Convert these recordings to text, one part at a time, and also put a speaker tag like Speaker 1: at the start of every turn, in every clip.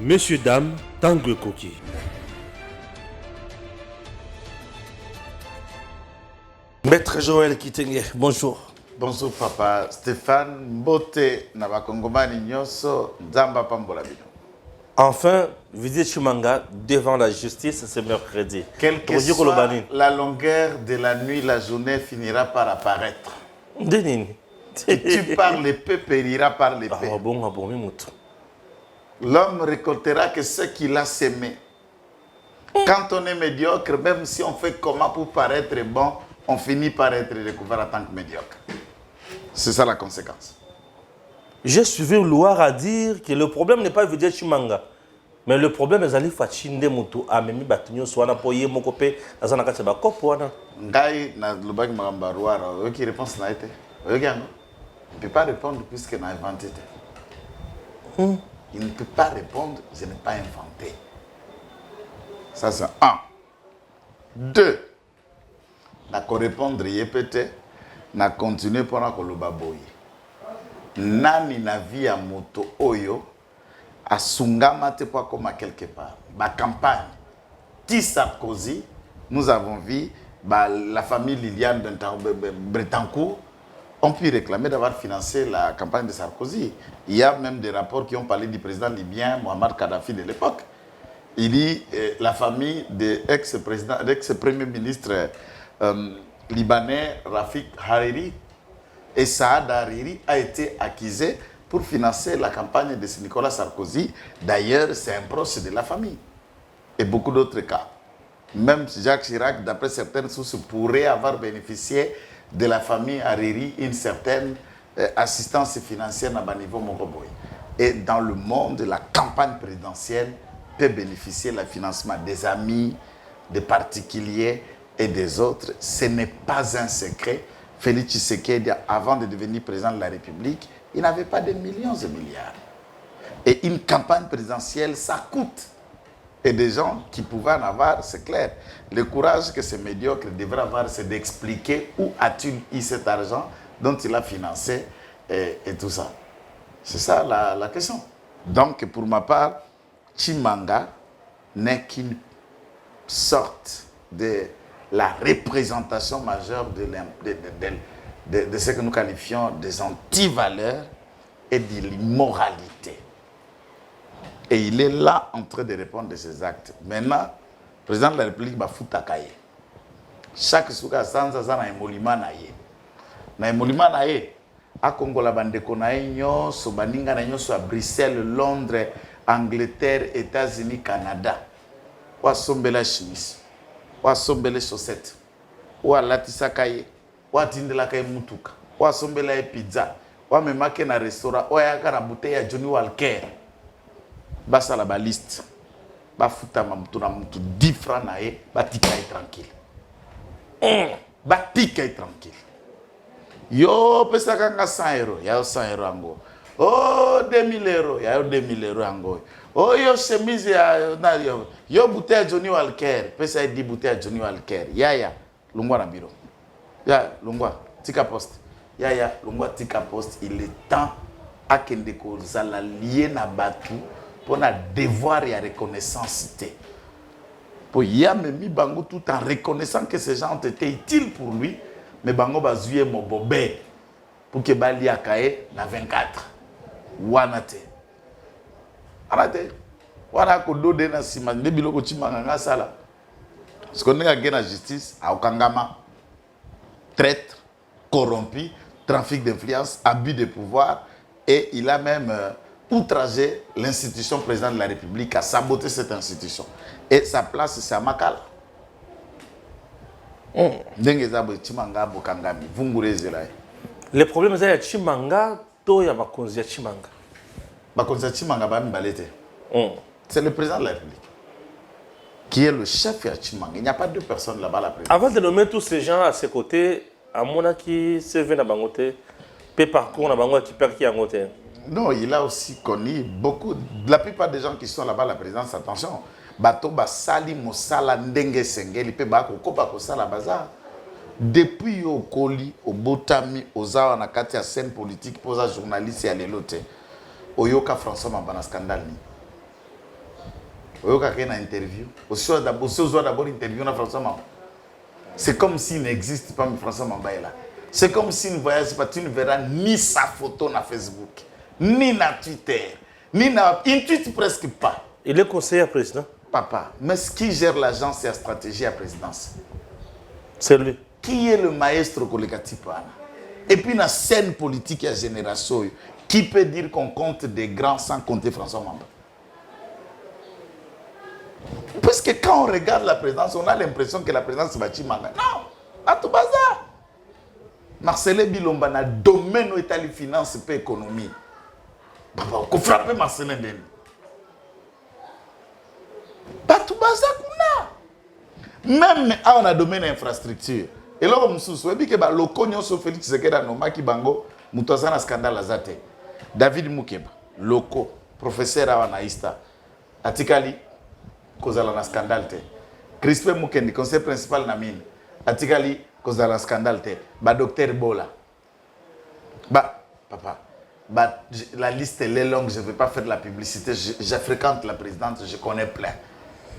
Speaker 1: Messieurs, dames, Tanguy Koki. Maître Joël Kitenge, bonjour.
Speaker 2: Bonjour papa. Stéphane Mbote na bakongomani nyonso nzamba pambola bino.
Speaker 1: Enfin, visite Chimanga devant la justice ce mercredi.
Speaker 2: Quelle que soit la longueur de la nuit, la journée finira par apparaître.
Speaker 1: Denini.
Speaker 2: Si tu parles l'épée, périra par l'épée.
Speaker 1: Ah bon, moutou.
Speaker 2: L'homme récoltera que ce qu'il a semé. Quand on est médiocre, même si on fait comment pour paraître bon, on finit par être découvert en tant que médiocre. C'est ça la conséquence.
Speaker 1: J'ai suivi Loire à dire que le problème n'est pas Vidjet Chimanga. Mais le problème est Ali Fachinde Moutou a même battu soit pour y mokope dans un cas de copoana.
Speaker 2: Ngai na lubaki magamba Loire, qui réponse n'a été. Regarde, il ne peut pas répondre puisqu'il n'a inventé. Il ne peut pas répondre, je n'ai pas inventé. Ça c'est un. Deux. Na ko répondre yepete, na continuer pour na koloba boye. Nani na vie à moto oyo a sungama te pour comme quelque part. Ba campagne Ti Sarkozy, nous avons vu la famille Liliane Bretancourt ont pu réclamer d'avoir financé la campagne de Sarkozy. Il y a même des rapports qui ont parlé du président libyen Mohamed Kadhafi de l'époque. Il dit la famille de l'ex-premier ministre libanais Rafik Hariri et Saad Hariri a été accusé pour financer la campagne de Nicolas Sarkozy. D'ailleurs, c'est un proche de la famille. Et beaucoup d'autres cas. Même Jacques Chirac, d'après certaines sources, pourrait avoir bénéficié de la famille Hariri une certaine assistance financière à niveau Moroboy. Et dans le monde, la campagne présidentielle peut bénéficier du financement des amis, des particuliers et des autres. Ce n'est pas un secret. Félix Tshisekedi, avant de devenir président de la République, il n'avait pas de millions et milliards. Et une campagne présidentielle, ça coûte. Et des gens qui pouvaient en avoir, c'est clair. Le courage que ces médiocres devraient avoir, c'est d'expliquer où a-t-il eu cet argent dont il a financé et tout ça. C'est ça la question. Donc, pour ma part, Chimanga n'est qu'une sorte de la représentation majeure de ce que nous qualifions des antivaleurs et de l'immoralité. Et il est là en train de répondre de ses actes. Maintenant, le président de la République va foutre à Kaye. Chaque souka sanza na emolima na ye. Na emolima na ye, a Congo la bandeko na ye so baninga na so à Bruxelles, Londres, Angleterre, États-Unis, Canada. Wa sombela chemise. Wa sombele chaussette. Wa latisa kaye. Wa tindela kaye mutuka. Wa sombela pizza. Wa memake na restaurant. Wa yaka na bouteille ya Johnny Walker. Basa la baliste. Ba futa mamutu na mutu 10 francs na ye. Ba tika yi tranquille. Ba tika yi tranquille. Yo pesa kanga 100 euros. Ya 100 euros ango. Oh 2000 euros. Ya 2000 euros ango. Oh yo chemise ya yo bouteille Johnny Walker. Pesa 10 bouteille Johnny Walker. Ya lungwa na biro. Ya lungwa tika poste. Ya lungwa tika poste. Il est temps à kende ko zala lié na batu pour na devoir et reconnaissance. Pour y a mis bango tout en reconnaissant que ces gens ont été utiles pour lui, mais bango bazuye mobobé pour que bali akaye na 24. Wanate. Arate. Wana ko dode na sima ne biloko chimanga nga sala. Parce qu'on est à la justice à Okangama. Traître, corrompu, trafic d'influence, abus de pouvoir et il a même outragé l'institution président de la République, a saboté cette institution. Et sa place, c'est à Makala.
Speaker 1: Le problème, c'est que Chimanga, to ya bakonzi Chimanga.
Speaker 2: Bakonzi Chimanga ba mbalete. C'est le président de la République qui est le chef de Chimanga. Il n'y a pas deux personnes là-bas la présidence.
Speaker 1: Avant de nommer tous ces gens à ses côtés, à mon qui se vient à Bangote, peut parcours à Bangote qui perd qui à Bangote.
Speaker 2: Non, il a aussi connu beaucoup. La plupart des gens qui sont là-bas à la présidence, attention, Bato Basali Mosala Ndenge Sengeli, pe Bako Kopa Kosala Baza. Depuis au Koli, au Botami, aux Awa Nakati à scène politique, pour les journalistes et à l'élote, au Yoka François Mabana scandale. Oyoka une interview. Aussi d'abord interview na François Mamba. C'est comme s'il n'existe pas, mais François Mamba est là. C'est comme s'il ne voyage pas, tu ne verras ni sa photo na Facebook, ni na Twitter, ni na... Il ne tweet presque pas.
Speaker 1: Il est conseiller président.
Speaker 2: Papa, mais ce qui gère l'agence et la stratégie à la présidence?
Speaker 1: C'est lui.
Speaker 2: Qui est le maestro Kolekatipana? Et puis, dans la scène politique et génération, qui peut dire qu'on compte des grands sans compter François Mamba? Parce que quand on regarde la présidence, on a l'impression que la présidence va Chimanga. Non, à tout bazar. Marcelin Bilomba na domaine où est les finances et l'économie. Papa, on frappe Marcelin Bilomba. Pas tout bazar qu'on a. Même on a domaine infrastructure. Et là, on se dit que le cognon sur Félix Sekeda no maki bango mutazana scandale azate. David Mukeba, loko, professeur à Anaïsta, Atikali, kozala na scandale te. Crispin Mukendi, conseil principal na mine, Atikali, kozala scandale te. Ba docteur Bola. Papa, la liste est longue, je ne vais pas faire de la publicité. Je fréquente la présidente, je connais plein.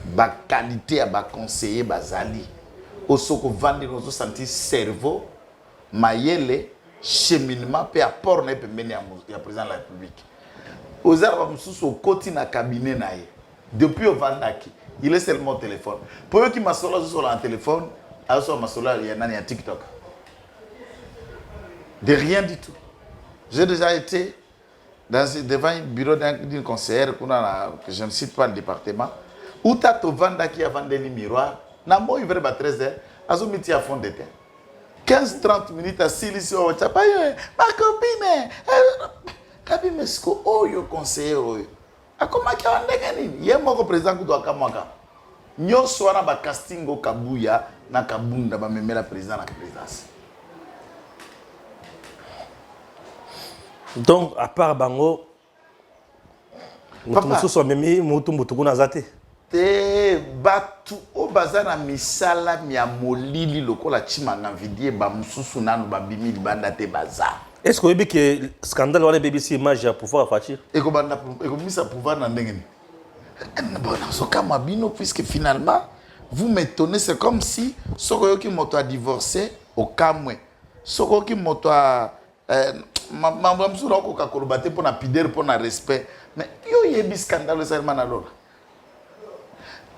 Speaker 2: Ba qualité à ba conseiller bazali. Osoko vandi nous senti cerveau, mayele, cheminement, pe apport na pembeni ya président de la République. Ozar ba mususu okoti na cabinet na ye. Depuis au vandaki, il est seulement au téléphone. Pour eux qui m'a sur le téléphone, alors ma solo il y a TikTok. De rien du tout. J'ai déjà été devant un bureau d'une conseillère que je ne cite pas le département. Où tu as tout vandaki à vendre les miroirs. Na mo il va 13 heures, azo miti à fond de terre. 15-30 minutes à Silicio, ma copine. Kabi mesko oyo conseiller oyo. Akoma ki andenge nini? Ye moko président ku do akamwaka. Nyonso wana ba casting o Kabuya na Kabunda ba memela président na présidence.
Speaker 1: Donc à part bango mutu so memi mutu kuna zate.
Speaker 2: Te batu o bazana misala mia molili lokola Chimanga vidie ba mususu nanu ba bimi libanda te baza.
Speaker 1: Est-ce que vous avez que le scandale de BBC Image a pouvoir faire?
Speaker 2: Et comment ça pouvoir dans l'engin? Bon, ce cas mabino puisque finalement vous m'étonnez, c'est comme si ce qui m'a divorcé au Kamwe, ce qui m'a maman sur ko ka kolobate pour na pider pour na respect, mais yo yebi scandale seulement na lola.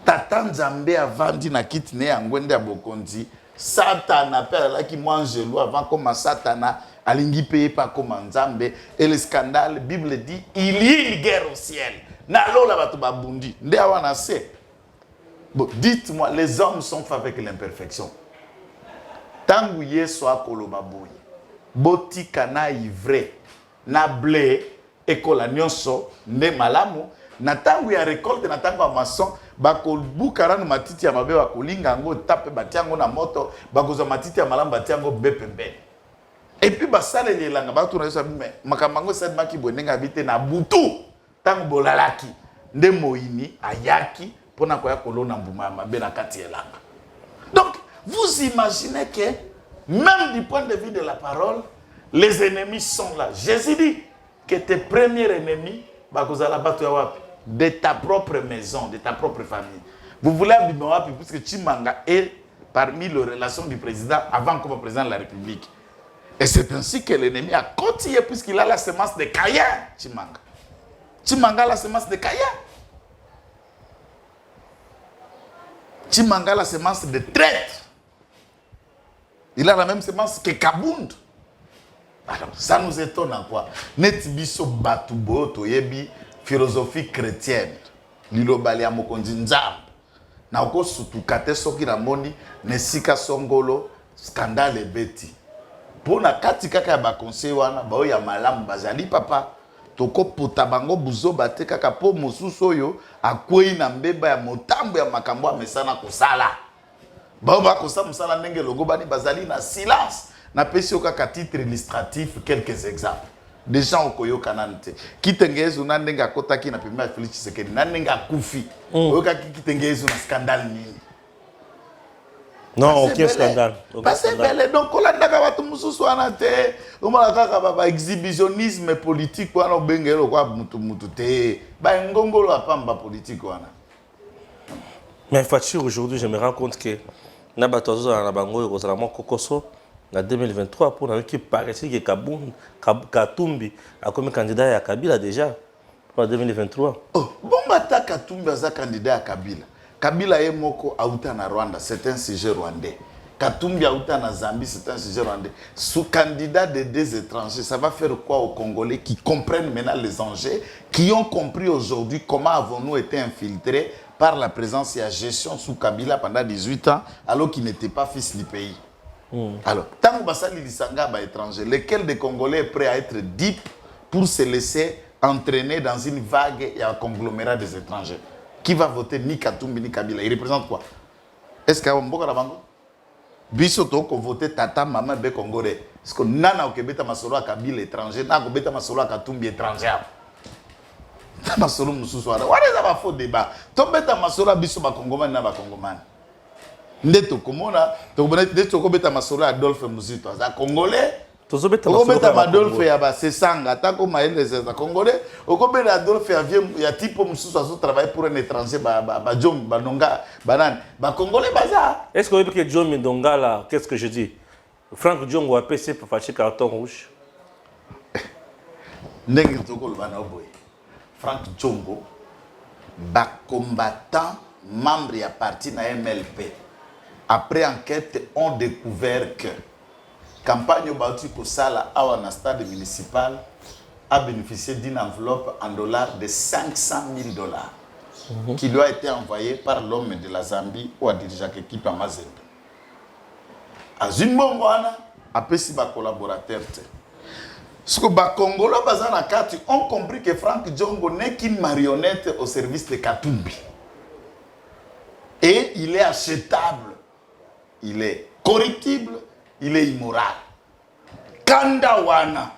Speaker 2: Tata Nzambe avant dit na kitne ya ngwende ya bokonzi, Satana père là qui mange l'eau avant comme Satana alingi payé pas comme Nzambe et le scandale Bible dit il y a une guerre au ciel. Na lola batu babundi. Nde awana se. Bon, dites-moi, les hommes sont faits avec l'imperfection. Tangu Yesu akoloba boye. Boti kana ivre na blé ekola nyonso nde malamu na tangu ya récolte na tangu ya maçon bakolbukara na matiti ya mabe bakolinga ngo tape batiango na moto bakoza matiti ya malamu batiango bepembe. Et puis basale lelanga batu na Yesu mais makamango sedma ki bonenga habite na butu tangu bolalaki nde moini ayaki pona koya kolona mbuma mabe na kati elanga. Donc vous imaginez que même du point de vue de la parole, les ennemis sont là. Jésus dit que tes premiers ennemis, de ta propre maison, de ta propre famille. Vous voulez Abimawapi, puisque Chimanga est parmi les relations du président avant comme président de la République. Et c'est ainsi que l'ennemi a continué, puisqu'il a la semence de Caïn, Chimanga. Chimanga a la semence de Caïn. Chimanga a la semence de traître. Il a la même semence que Kabound. Alors, ça nous étonne en quoi? Netbiso batubo toyebi philosophie chrétienne. Lilo balia mokonzi nzambe. Na oko sutukate soki na moni nesika songolo scandale beti. Pona kati kaka ya ba conseil wana ba ya malamu bazali papa. Toko pota bango buzo bate kaka po mosusu oyo akwei na mbeba ya motambo ya makambo amesana kosala. Baba kosa musala ndenge logo bani bazali na silence na pesi okaka titre illustratif quelques exemples des gens okoyo kanante kitengezo na ndenge akotaki na pembe Félix Tshisekedi na ndenge akufi oyoka kitengezo na scandale nini
Speaker 1: non aucun scandale
Speaker 2: parce que donc olandaka watu mususu wana te omala kaka ba exhibitionnisme politique wana obengelo kwa mutu te ba ngongolo apamba politique wana
Speaker 1: Mais Fatih, aujourd'hui, je me rends compte que Nabatozo a Nabango et Rosalamon Kokoso, en 2023, pour un qui paraît que Katumbi a comme candidat à Kabila déjà, pour 2023.
Speaker 2: Oh, bon, bata Katumbi a candidat à Kabila. Kabila est moko aouta na Rwanda, c'est un sujet rwandais. Katumbi aouta na Zambie, c'est un sujet rwandais. Sous candidat de deux étrangers, ça va faire quoi aux Congolais qui comprennent maintenant les enjeux, qui ont compris aujourd'hui comment avons-nous été infiltrés par la présence et la gestion sous Kabila pendant 18 ans, alors qu'il n'était pas fils du pays. Alors, tant que Bassali Lissanga est étranger, lequel des Congolais est prêt à être deep pour se laisser entraîner dans une vague et un conglomérat des étrangers? Qui va voter ni Katumbi ni Kabila? Il représente quoi? Est-ce qu'il y a un bon Bango? Bisoto ko voter tata maman be Congolais. Parce que nana okebeta masolo à Kabila étranger, na okebeta masolo à Katumbi étranger. Masolo mususu wala. What is our faux débat? Tobeta masolo biso ba Congomani na ba Congomani. Ndeto komona, ndeto kobeta masolo Adolphe Muzito. Za Congolais. Okobeta Adolphe ya ba sesanga tako maele za Congolais. Okobeta Adolphe ya tipo mususu azo travailler pour un étranger ba Jom ba Nonga banane. Ba Congolais baza.
Speaker 1: Est-ce que vous voyez que Jom Ndonga là, qu'est-ce que je dis? Franck Diongo a PC pour faire carton rouge.
Speaker 2: Ndenge toko lobana oboye. Franck Diongo ba combattant membre ya parti na MLP. Après enquête, on découvert que campagne Bauti Kosala à stade municipal a bénéficié d'une enveloppe en dollars de 500 000 $, qui lui a été envoyée par l'homme de la Zambie ou à dirigeant l'équipe à Mazembe. À Zimbabwe, après si ba collaborateur. Ce que les Congolais ont compris que Franck Diongo n'est qu'une marionnette au service de Katumbi. Et il est achetable, il est corruptible, il est immoral. Kandawana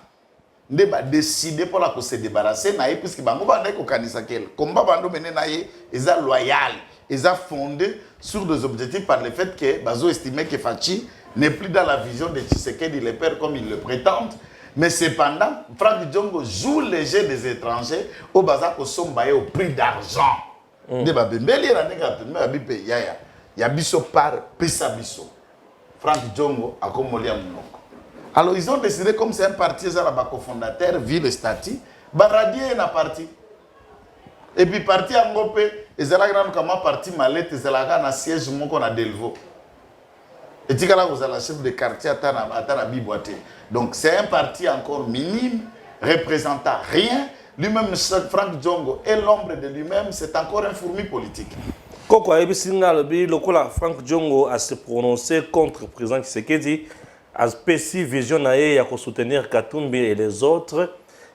Speaker 2: ne va décider pour la se débarrasser naïe puisque bango bande ko kanisa kel combat bando mené naïe est loyal, est fondé sur des objectifs par le fait que bazo estimait que Fachi n'est plus dans la vision de Tshisekedi le père comme il le prétendent. Mais cependant, Franck Diongo joue le jeu des étrangers au bazar ko sombaye au prix d'argent. De babembeli la nega mais abipe yaya ya biso par pesa biso. Franck Diongo a comme Molia Mounoko. Alors ils ont décidé, comme c'est un parti, ils ont la cofondateur, vu le statut, baradier na parti. Et puis parti en Ngopé, ils ont la grande comme parti Malette, ils ont la grande siège qu'on a Delvaux. Et tu là vous avez la chef de quartier à Biboité. Donc c'est un parti encore minime, représentant rien. Lui-même, Franck Diongo, est l'ombre de lui-même, c'est encore un fourmi politique.
Speaker 1: Koko a le Franck Diongo a se prononcé contre le président Tshisekedi, a spécifié vision à soutenir Katumbi et les autres.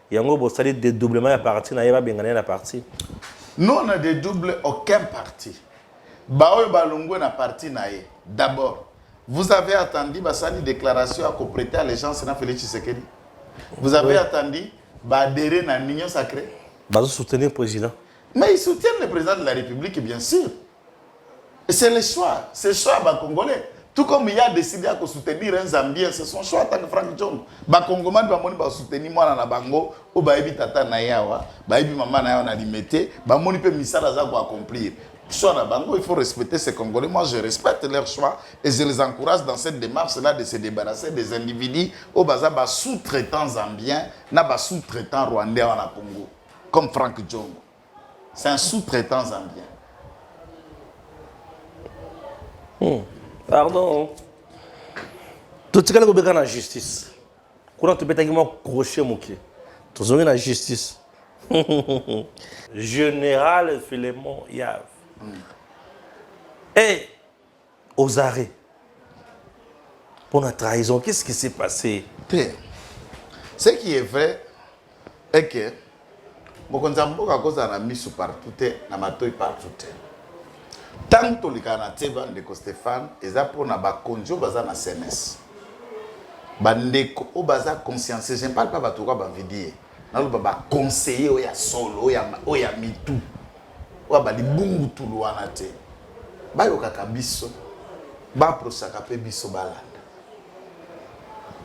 Speaker 1: Il y a un dédoublement à partir de la partie.
Speaker 2: Nous, on a dédoublé aucun parti. Baoui Balungu na parti naé. D'abord, vous avez attendu une déclaration à prêter allégeance à Félix Tshisekedi. Vous avez attendu adhérer à l'Union sacrée.
Speaker 1: Soutenir le président.
Speaker 2: Mais ils soutiennent le président de la République, bien sûr. Et c'est le choix. C'est le choix des Congolais. Tout comme il a décidé de soutenir un Zambien, c'est son choix en tant que Franck Diongo. Les Congolais vont soutenir moi dans Bango, ou Baïbi Tata Nayawa, Baïbi Maman Nayawa na limité, Bamoni peut misala za pour accomplir. Choix dans Bango, il faut respecter ces Congolais. Moi, je respecte leur choix et je les encourage dans cette démarche-là de se débarrasser des individus au bazar sous-traitants zambiens, na sous-traitants rwandais en Congo, comme Franck Diongo. C'est un sous-traitant zambien.
Speaker 1: Pardon. Tout ce qui est dans la justice. Quand tu peux crochet, tu es dans la justice. Général Philémon Yav. Et aux arrêts. Pour la trahison, qu'est-ce qui s'est passé?
Speaker 2: Ce qui est vrai est que Mokonzambo a cause à mis partout, na matoi partout. Tant que les Canadiens de Stéphane, ils ont pour na bakonjo baza na CNS. Bandeko o baza conscience, je ne parle pas de tout ba vidéo. Na lo ba conseiller o ya solo, o ya mitu. O ba libungu tulu wana te. Ba yo kakabiso. Ba prosaka pe biso balanda.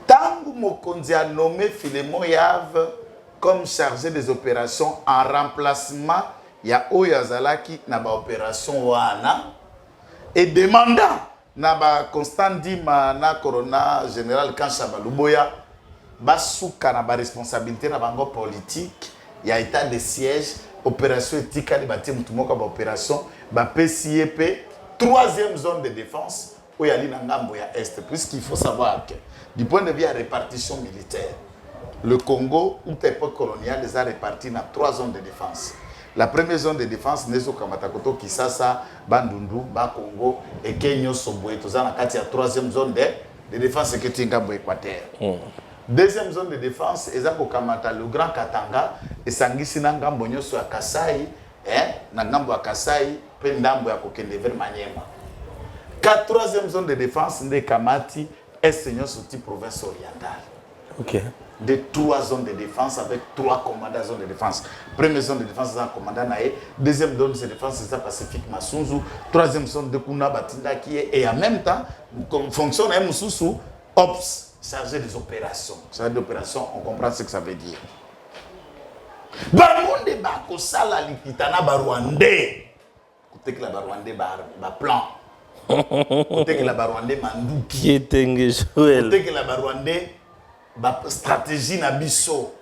Speaker 2: Tangu Mokonzi a nommé Philémon Yav comme chargé des opérations en remplacement, il y a Oyazalaki na ba opération wana et demandant na Constant Dima na Corona général Kanchaba Luboya basuka na responsabilité na bango politique ya état de siège opération etikali batie mutu moko ba opération ba PCP troisième zone de défense où il y a ngambo ya est puisqu'il faut savoir que du point de vue de répartition militaire le Congo ou l'époque coloniale les a répartis dans 3 zones de défense. La première zone de défense n'est pas Kamatakoto, Kisasa, Bandundu, Bakongo et Kenyo Soboé. Tout ça, dans la 3e zone de défense qui est Ngambo Équateur. Deuxième zone de défense, c'est Kamata, le Grand Katanga, et Sangisi Ngambo Nyoso à Kasai, Ngambo à Kasai, Pendambo à Kokende vers Maniema. 4e zone de défense, c'est Kamati, et Seigneur Souti, province orientale.
Speaker 1: Ok.
Speaker 2: De 3 zones de défense avec 3 commandants de zone de défense. Première zone de défense, c'est un commandant Naé. Deuxième zone de défense, c'est un Pacifique Masunzu. Troisième zone de Kuna Batinda qui est. Et en même temps, comme fonctionne un Moussoussou, OPS, chargé des opérations. Chargé d'opérations, on comprend ce que ça veut dire. Bamonde Bakosala Likitana Barwandé. Côté que la Barwandé, plan. Côté que la Barwandé, Mandouki.
Speaker 1: Qui est un Joël.
Speaker 2: Côté que la Barwandé, stratégie na biso.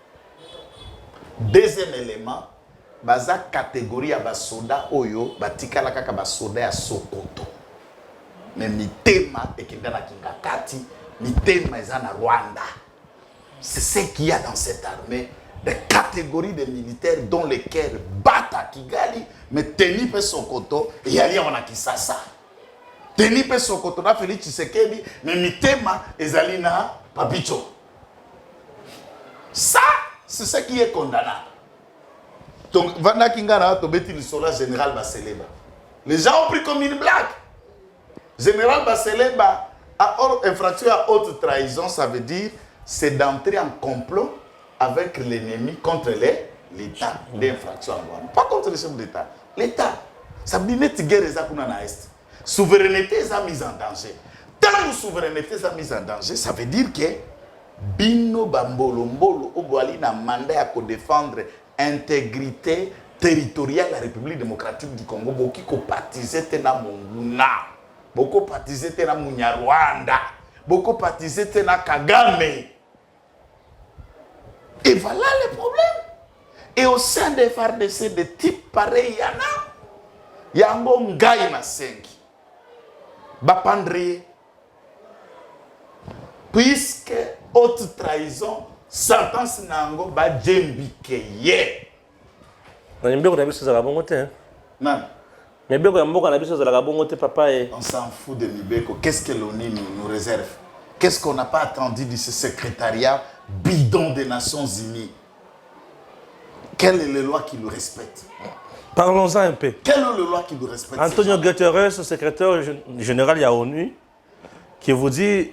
Speaker 2: Deuxième élément, baza catégorie ya basoda oyo batikala kaka basoda ya Sokoto. Mais mitema ekenda na Kingakati, mitema eza na Rwanda. C'est ce qu'il y a dans cette armée, des catégories de militaires dont les cœurs battent à Kigali, mais teni pe Sokoto et yali on a Kisasa. Teni pe Sokoto na Félix Tshisekedi, mais mitema ezali na Papicho. Ça, c'est ce qui est condamnable. Donc, Vanda Kingara, Tobeti le sola général Baseleba. Les gens ont pris comme une blague. Général Baseleba a infraction à haute trahison, ça veut dire c'est d'entrer en complot avec l'ennemi contre l'État d'infraction à Rwanda. Pas contre le chef d'État. L'État. Ça veut dire que guerre est est. Souveraineté est mise en danger. Tant que souveraineté est mise en danger, ça veut dire que Bino Bambolo Mbolo Oboali na mandat à défendre intégrité territoriale de la République démocratique du Congo. Boki ko partiser te na Monguna. Boko partiser te na Munyarwanda. Boko partiser te na Kagame. Et voilà le problème. Et au sein des FARDC de type pareil, il y a un Ngai na 5. Bapandri. Puisque haute trahison, sentence nango ba djembike ye.
Speaker 1: Na mbeko na biso za kabongo te.
Speaker 2: Non.
Speaker 1: Mais mbeko ya mboka na biso za kabongo te papa et
Speaker 2: on s'en fout de Mibeko. Qu'est-ce que l'ONU nous réserve? Qu'est-ce qu'on n'a pas attendu de ce secrétariat bidon des Nations Unies? Quelle est la loi qui nous respecte?
Speaker 1: Parlons-en un peu.
Speaker 2: Quelle est la loi qui nous respecte?
Speaker 1: Antonio Guterres, secrétaire général de l'ONU, qui vous dit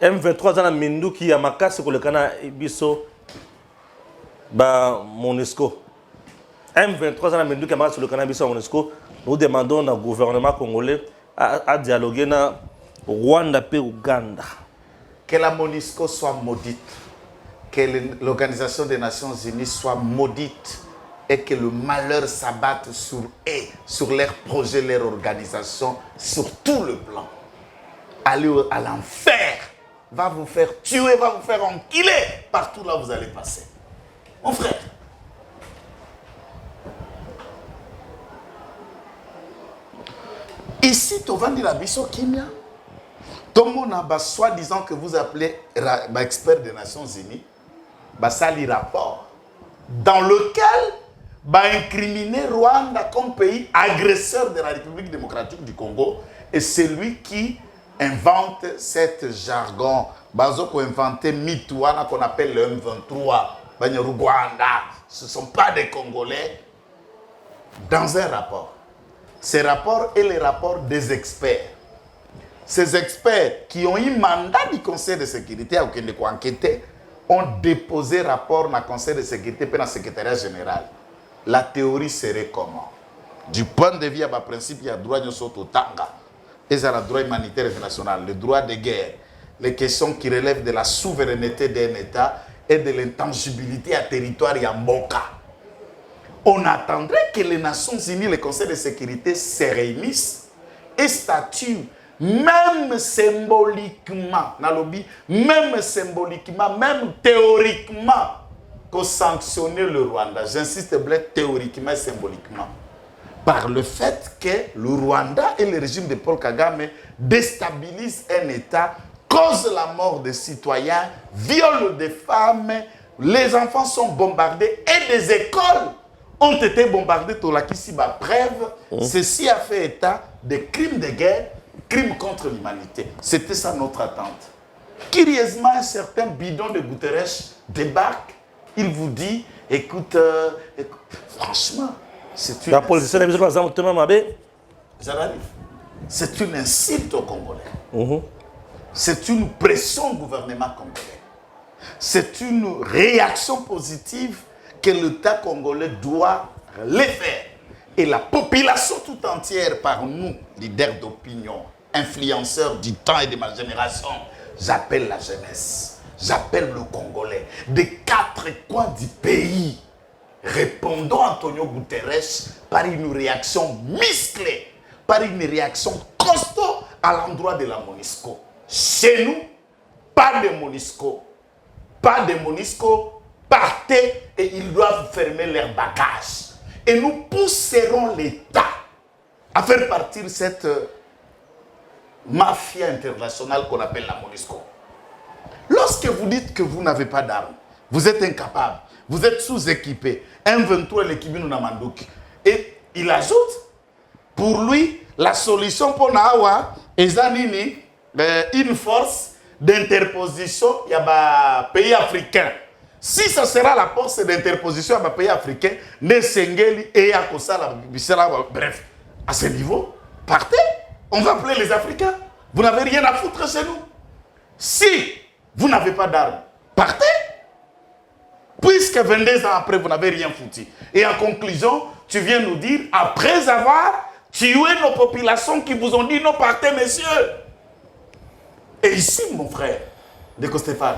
Speaker 1: M23 dans Mindu qui a makasi pour le Cana Biso ba Monesco. M23 dans Mindu qui a makasi sur le Cana Biso Monesco. Nous demandons au gouvernement congolais à dialoguer na Rwanda et Ouganda.
Speaker 2: Que la Monesco soit maudite, que l'Organisation des Nations Unies soit maudite et que le malheur s'abatte sur eux, sur leurs projets, leur organisation, sur tout le plan. Aller à l'enfer va vous faire tuer, va vous faire enculer partout là où vous allez passer. Mon frère. Ici, tu vas dire la biso kimia. Tout le monde a soi-disant que vous appelez expert des Nations Unies, sali rapport dans lequel incriminer Rwanda comme pays agresseur de la République démocratique du Congo et c'est lui qui invente cet jargon. Bazoko inventé Mitouana qu'on appelle le M23. Rwanda, ce ne sont pas des Congolais. Dans un rapport. Ces rapports est le rapport des experts. Ces experts qui ont eu mandat du Conseil de sécurité à enquêter ont déposé rapport dans le Conseil de sécurité et dans le secrétariat général. La théorie serait comment? Du point de vue à principe, il y a droit de tanga. Et ça, le droit humanitaire international, le droit de guerre, les questions qui relèvent de la souveraineté d'un État et de l'intangibilité à territoire et en Mboka. On attendrait que les Nations Unies, le Conseil de sécurité, se réunissent et statut, même symboliquement, même symboliquement, même théoriquement, que sanctionner le Rwanda. J'insiste, théoriquement et symboliquement. Par le fait que le Rwanda et le régime de Paul Kagame déstabilisent un État, causent la mort des citoyens, violent des femmes, les enfants sont bombardés et des écoles ont été bombardées. Bref, ceci a fait état de crimes de guerre, crimes contre l'humanité. C'était ça notre attente. Curieusement, un certain bidon de Guterres débarque. Il vous dit, écoute, franchement, c'est une c'est une insulte aux Congolais. C'est une pression au gouvernement congolais. C'est une réaction positive que l'État congolais doit les faire. Et la population tout entière, par nous, leaders d'opinion, influenceurs du temps et de ma génération, j'appelle la jeunesse, j'appelle le Congolais, des 4 coins du pays, répondons à Antonio Guterres par une réaction musclée, par une réaction costaud à l'endroit de la MONUSCO. Chez nous, pas de MONUSCO. Pas de MONUSCO, partez et ils doivent fermer leurs bagages. Et nous pousserons l'État à faire partir cette mafia internationale qu'on appelle la MONUSCO. Lorsque vous dites que vous n'avez pas d'armes, vous êtes incapable, vous êtes sous-équipé, un 23 l'équipe nous Namandouk. Et il ajoute, pour lui, la solution pour Nawa est une force d'interposition, il y a des pays africains. Si ce sera la force d'interposition à pays africains, Nesengeli et Akosala, bref, à ce niveau, partez, on va appeler les Africains. Vous n'avez rien à foutre chez nous. Si vous n'avez pas d'armes, partez. Puisque 22 ans après, vous n'avez rien foutu. Et en conclusion, tu viens nous dire, après avoir tué nos populations qui vous ont dit non, partez, messieurs. Et ici, mon frère, Deko Stéphane,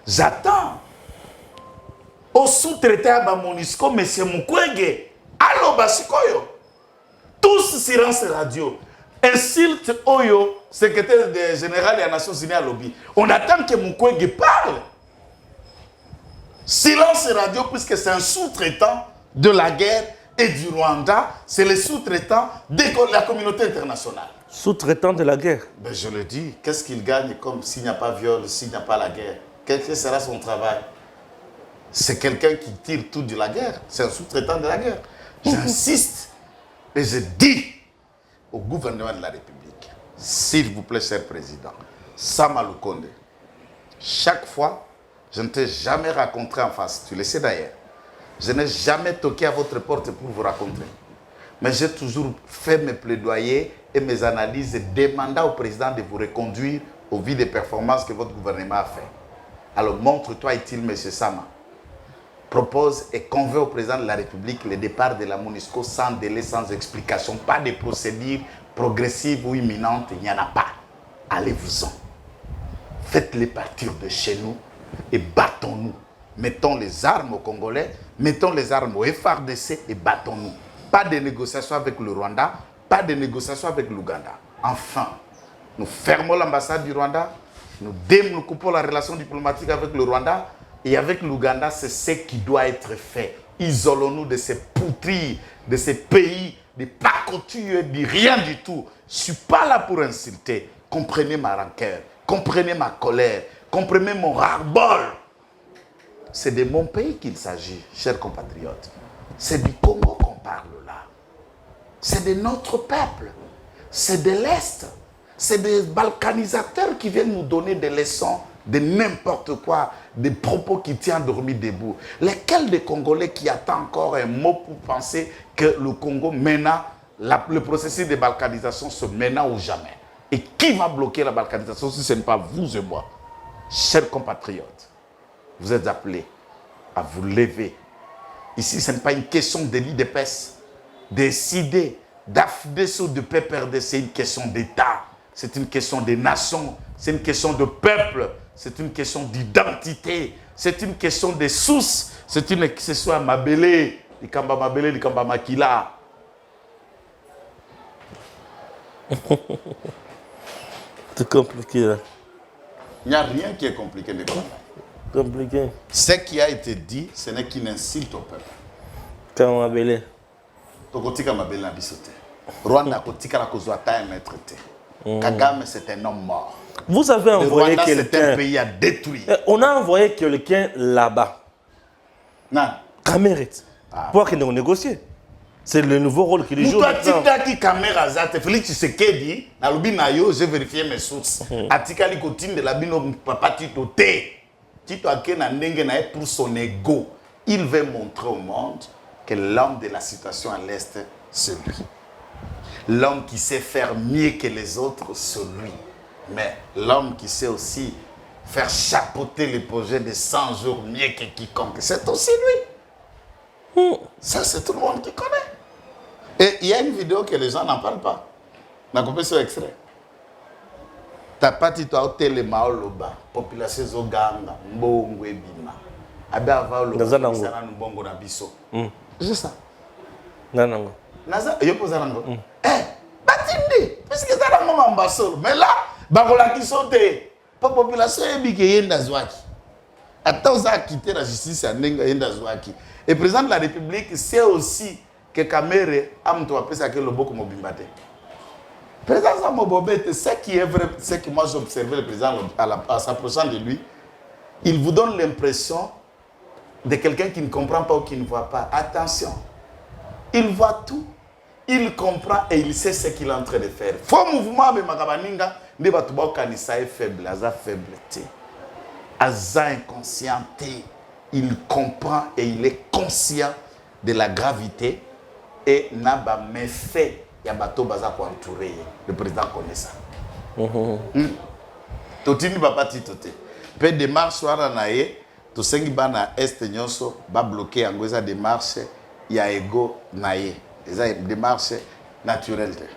Speaker 2: j'attends au sous-traité à MONUSCO, M. Mukwege, allo Basikoyo, tous silence radio, insulte Oyo, secrétaire général des Nations Unies à lobby. On attend que Mukwege parle. Silence radio, puisque c'est un sous-traitant de la guerre et du Rwanda, c'est le sous-traitant de la communauté internationale.
Speaker 1: Sous-traitant de la guerre.
Speaker 2: Ben je le dis, qu'est-ce qu'il gagne comme s'il n'y a pas viol, s'il n'y a pas la guerre? Quel sera son travail? C'est quelqu'un qui tire tout de la guerre. C'est un sous-traitant de la guerre. J'insiste et je dis au gouvernement de la République, s'il vous plaît, cher président, Sama Lukonde, chaque fois, je ne t'ai jamais rencontré en face, tu le sais d'ailleurs. Je n'ai jamais toqué à votre porte pour vous rencontrer. Mais j'ai toujours fait mes plaidoyers et mes analyses et demandant au président de vous reconduire au vu des performances que votre gouvernement a fait. Alors montre-toi utile, M. Sama. Propose et convainc au président de la République le départ de la MONUSCO sans délai, sans explication. Pas de procédures progressives ou imminentes, il n'y en a pas. Allez-vous-en. Faites-les partir de chez nous et battons-nous. Mettons les armes aux Congolais, mettons les armes au FARDC et battons-nous. Pas de négociations avec le Rwanda, pas de négociations avec l'Ouganda. Enfin, nous fermons l'ambassade du Rwanda, nous coupons la relation diplomatique avec le Rwanda et avec l'Ouganda, c'est ce qui doit être fait. Isolons-nous de ces poutries, de ces pays, des pacotures, de rien du tout. Je ne suis pas là pour insulter. Comprenez ma rancœur, comprenez ma colère, comprenez mon ras-le-bol. C'est de mon pays qu'il s'agit, chers compatriotes. C'est du Congo qu'on parle là. C'est de notre peuple. C'est de l'Est. C'est des balkanisateurs qui viennent nous donner des leçons de n'importe quoi, des propos qui tiennent dormir debout. Lesquels des Congolais qui attendent encore un mot pour penser que le Congo mena, le processus de balkanisation se mena ou jamais? Et qui va bloquer la balkanisation si ce n'est pas vous et moi? Chers compatriotes, vous êtes appelés à vous lever. Ici, ce n'est pas une question d'élit d'épaisse. Décider d'AFDC ou de PPRD, c'est une question d'État. C'est une question des nations. C'est une question de peuple. C'est une question d'identité. C'est une question des sources. C'est une question à Mabélé, Likamba Mabélé, Likamba Makila.
Speaker 1: C'est compliqué là.
Speaker 2: Il n'y a rien qui est compliqué.
Speaker 1: Compliqué.
Speaker 2: Ce qui a été dit, ce n'est qu'une insulte au peuple.
Speaker 1: Quand on a belé.
Speaker 2: Tokotika mabele na bisote. Rwanda kotika la kozwata maître te. Kagame c'est un homme mort.
Speaker 1: Vous avez envoyé
Speaker 2: Rwanda c'est
Speaker 1: quelqu'un.
Speaker 2: un pays à détruire.
Speaker 1: On a envoyé quelqu'un là-bas.
Speaker 2: Non.
Speaker 1: Kameret. Pour qu'il nous négocie. C'est le nouveau rôle qu'il joue maintenant.
Speaker 2: Qui caméra zate Félix Tshisekedi na lobi na yo, j'ai vérifié mes sources. Atika li kotine de la bino papa Tito te. Tito ake na ndenge na pour son ego. Il veut montrer au monde que l'homme de la situation à l'Est, c'est lui. L'homme qui sait faire mieux que les autres, c'est lui. Mais l'homme qui sait aussi faire chapeauter les projets de 100 jours mieux que quiconque, c'est aussi lui. Ça, c'est tout le monde qui connaît. Et il y a une vidéo que les gens n'en parlent pas. On a coupé ce extrait. T'as pas dit toi au télémaoloba, population zoganga, mbongo ebima. Abe ava lo sana mbongo na biso. Juste ça.
Speaker 1: Non.
Speaker 2: Naza yo poza nango. Batindi, puisque ça na ngoma mbasolo. Mais là, bakola ki sote. Pa population ebike yenda zwaki. Ata oza quitter la justice ya ndenga yenda zwaki. Et le président de la République sait aussi que Kamere a appelé ça que le boko mobimbate. Président Zamobobete, ce qui est vrai, ce que moi j'observais le président à s'approchant de lui, il vous donne l'impression de quelqu'un qui ne comprend pas ou qui ne voit pas. Attention, il voit tout, il comprend et il sait ce qu'il est en train de faire. Faux mouvement, mais Magabaninga, ne va pas kanisa est faible, aza faibleté, aza inconscienté. Il comprend et il est conscient de la gravité et n'a pas méfait. Il y a bateau baza pour entourer. Le président connaît ça. Totini papa titote. Pe démarche soara nae, to sengi bana est nyonso ba bloquer angoza démarche ya ego nae. Eza démarche naturelle.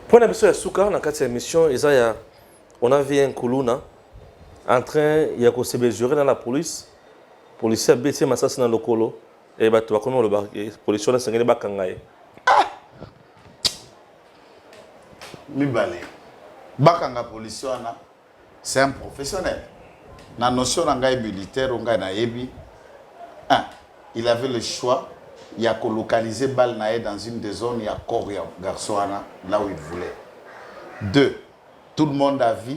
Speaker 1: Pour la mission ya Souka na kati ya mission, on a vu un Kuluna en train de se mesurer dans la police. Policier a baissé ma sasse dans le colo et bah tu vas comment le policier là c'est un bakangaye.
Speaker 2: Mibale. Bakanga policier là c'est un professionnel. Na notion ngai militaire ngai na yebi. Il avait le choix, il a localisé balle nae dans une des zones, il y a corps garçon là où il voulait. 2. Tout le monde a vu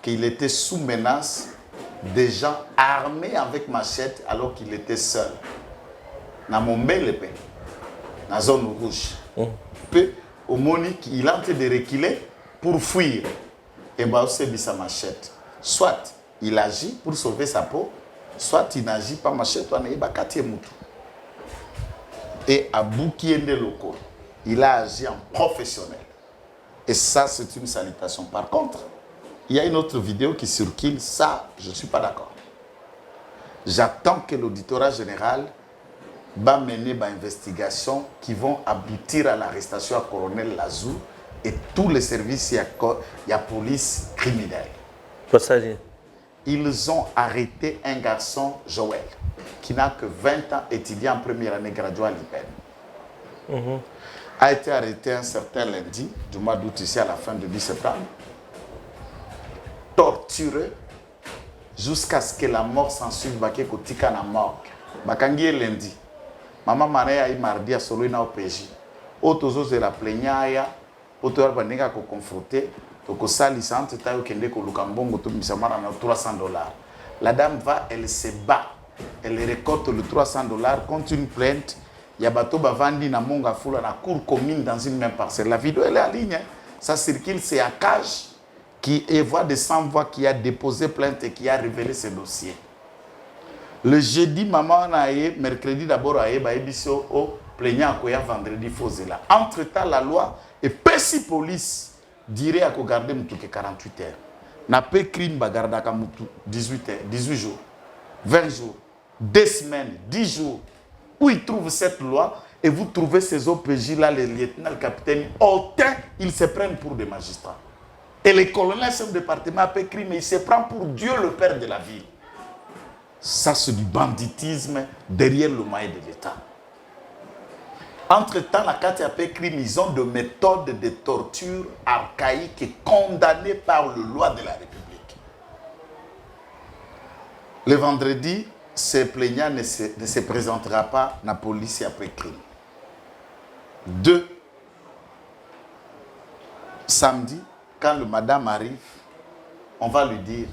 Speaker 2: qu'il était sous menace des gens armés avec machette alors qu'il était seul. Dans mon bel épée, dans la zone rouge. Puis, au Monique, il est en train de reculer pour fuir. Et bien, c'est sa machette. Soit il agit pour sauver sa peau, soit il n'agit pas machette, et à Boukiende locaux, il a agi en professionnel. Et ça, c'est une salutation. Par contre, il y a une autre vidéo qui circule, ça, je ne suis pas d'accord. J'attends que l'auditorat général va mener une investigation qui vont aboutir à l'arrestation à colonel Lazou et tous les services, il y a police criminelle. Ils ont arrêté un garçon, Joël, qui n'a que 20 ans, étudiant en première année graduée à l'IPEN. A été arrêté un certain lundi, du mois d'août ici à la fin de 10 septembre. Torturé jusqu'à ce que la mort s'ensuive baké kotika na morgue. Bakangi lundi. Maman Maria yi mardi a solo na OPJ. Otozo ze la plaignaya, oto ya bandinga ko confronter, to ko sali sante tayo kende ko lukambongo to misamara na $300. La dame va, elle se bat. Elle récolte le $300 contre une plainte. Il y a bateau bavandi na monga fula na cour commune dans une même parcelle. La vidéo elle est en ligne. Ça circule, c'est à Cage qui est voix de 100 voix qui a déposé plainte et qui a révélé ce dossier. Le jeudi, maman a eu, mercredi d'abord a eu, baïbiso au plaignant à vendredi là. Entre-temps, la loi et Pessi police dirait à garder moutou 48 heures. N'a pas crime bagarda ka moutou 18 heures, 18 jours, 20 jours, 2 semaines, 10 jours. Où ils trouvent cette loi et vous trouvez ces OPJ là, les lieutenants, le capitaine, autant ils se prennent pour des magistrats. Et les colonels, chef de département, a fait crime, mais il se prend pour Dieu le Père de la ville. Ça, c'est du banditisme derrière le moyen de l'État. Entre-temps, la KTAP crime, ils ont des méthodes de torture archaïques et condamnées par le loi de la République. Le vendredi, ce plaignant ne se présentera pas dans la police après crime. 2. Samedi, quand le madame arrive, on va lui dire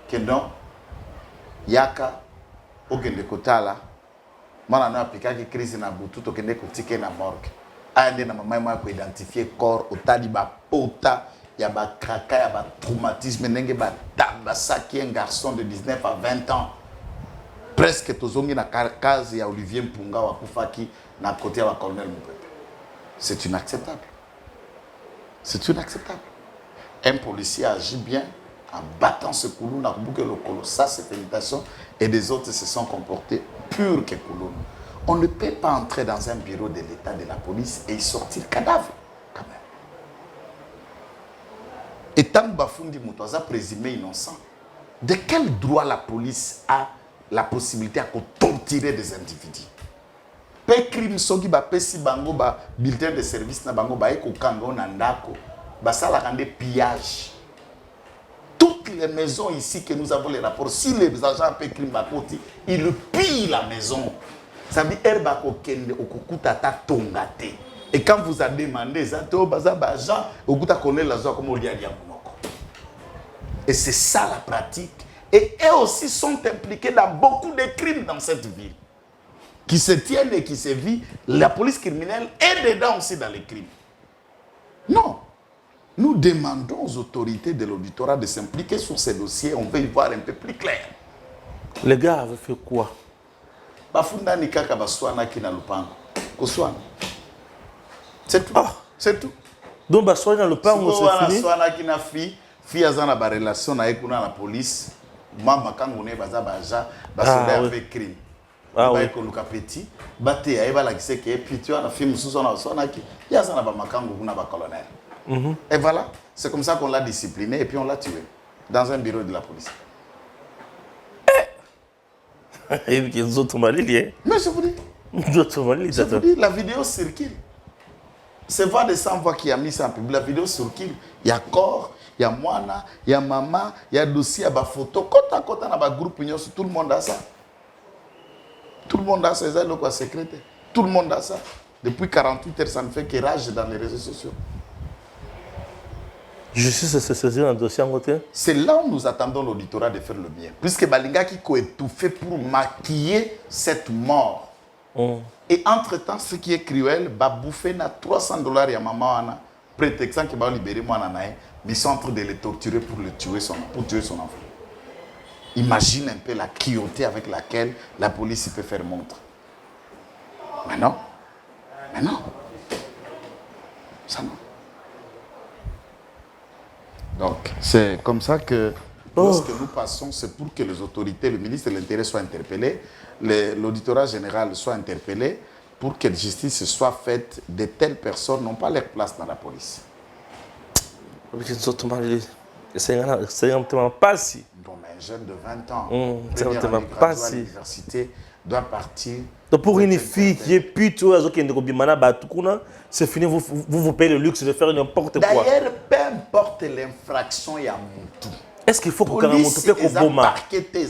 Speaker 2: que non, yaka, okende kotala, mana na apikaki crise na butu tokende kotike na morgue. Ande na mama moi ko identifier corps otali ba pota ya ba kraka ya ba traumatisme ndenge ba tabasaki un garçon de 19 à 20 ans. Presque tozongi na case ya Olivier Mpunga wa kufaki na côté ya colonel Moupepe. C'est inacceptable. C'est inacceptable. Un policier agit bien en battant ce Kouloun à bouquet le colo. Ça, c'est félicitations. Et des autres se sont comportés purs que Kouloun. On ne peut pas entrer dans un bureau de l'État de la police et y sortir cadavre, quand même. Et tant Bafundi Moutouaza présumé innocent, de quel droit la police a la possibilité de torturer des individus? Pe crime soki ba pesi bango ba bulletin de service na bango ba eko kango na ndako ba sala kande pillage. Toutes les maisons ici que nous avons les rapports, si les agents pe crime ba koti, ils pillent la maison. Ça veut dire herba ko kende okukuta ta tongate. Et quand vous avez demandé ça to baza ba agent okuta connaît la zone comme olia dia monoko. Et c'est ça la pratique. Et eux aussi sont impliqués dans beaucoup de crimes dans cette ville. Qui se tiennent et qui se vivent, la police criminelle est dedans aussi dans les crimes. Non. Nous demandons aux autorités de l'auditorat de s'impliquer sur ces dossiers. On veut y voir un peu plus clair.
Speaker 1: Les gars avaient fait quoi?
Speaker 2: Bafunda ni kaka baswana ki na lupango. Koswana. C'est tout.
Speaker 1: Ah.
Speaker 2: C'est tout.
Speaker 1: Donc baswana le pango c'est fini.
Speaker 2: Baswana ki na fi azana ba relation na ekuna la police. Mama kangu ne baza baja basoda avec crime. Ah oui. Petit, bate ya eba la kise ke puis tu as la film sous son qui il y a ça na ba makangu na ba colonel. Et voilà, c'est comme ça qu'on l'a discipliné et puis on l'a tué dans un bureau de la police.
Speaker 1: Et qu'ils ont tombé lié.
Speaker 2: Mais je vous dis. Je vous dis, la vidéo circule. C'est voix de 100 voix qui a mis ça en public. La vidéo circule. Il y a corps, il y a moana, il y a maman, il y a dossier, il y a photo. Kota kota na ba groupe tout le monde a ça. Tout le monde a ses ailes quoi secrétaire. Tout le monde a ça. Depuis 48 heures, ça ne fait que rage dans les réseaux sociaux.
Speaker 1: Justice se saisit dans le dossier en côté.
Speaker 2: C'est là où nous attendons l'auditorat de faire le bien. Puisque Balinga qui a étouffé pour maquiller cette mort. Et entre-temps, ce qui est cruel, va bouffer na $300 à maman, prétextant qu'il va libérer moi, mais ils sont en train de le torturer pour tuer son enfant. Imagine un peu la cruauté avec laquelle la police peut faire montre. Mais non. Ça non. Donc, c'est comme ça que lorsque nous passons, c'est pour que les autorités, le ministre de l'Intérieur soient interpellés, l'auditorat général soit interpellé, pour que la justice soit faite. De telles personnes n'ont pas leur place dans la police.
Speaker 1: C'est pas si.
Speaker 2: Donc, un jeune de 20 ans,
Speaker 1: pas si.
Speaker 2: l'université, doit partir.
Speaker 1: Donc pour une fille qui est plutôt c'est fini, vous payez le luxe de faire n'importe quoi.
Speaker 2: D'ailleurs, peu importe l'infraction, il y a tout.
Speaker 1: Est-ce qu'il faut que quand même
Speaker 2: police est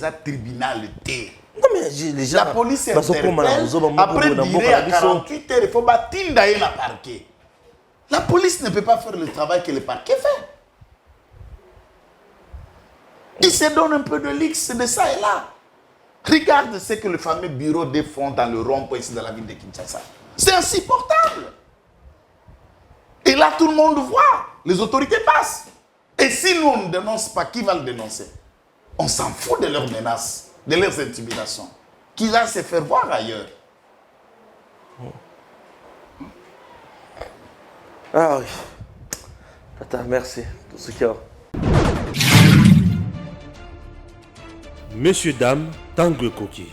Speaker 2: un tribunal.
Speaker 1: Non mais les gens...
Speaker 2: La police interpelle, après dire à 48 heures, il faut bâtir d'ailleurs la parquet. La police ne peut pas faire le travail que le parquet fait. Il se donne un peu de luxe de ça et là. Regarde ce que le fameux bureau défend dans le rond-point ici dans la ville de Kinshasa. C'est insupportable. Et là, tout le monde voit. Les autorités passent. Et si nous, on ne dénonce pas, qui va le dénoncer? On s'en fout de leurs menaces, de leurs intimidations. Qui va se faire voir ailleurs?
Speaker 1: Ah oui. Tata, merci. Tout ce qu'il y a.
Speaker 3: Messieurs, dames, Tanguy Koki.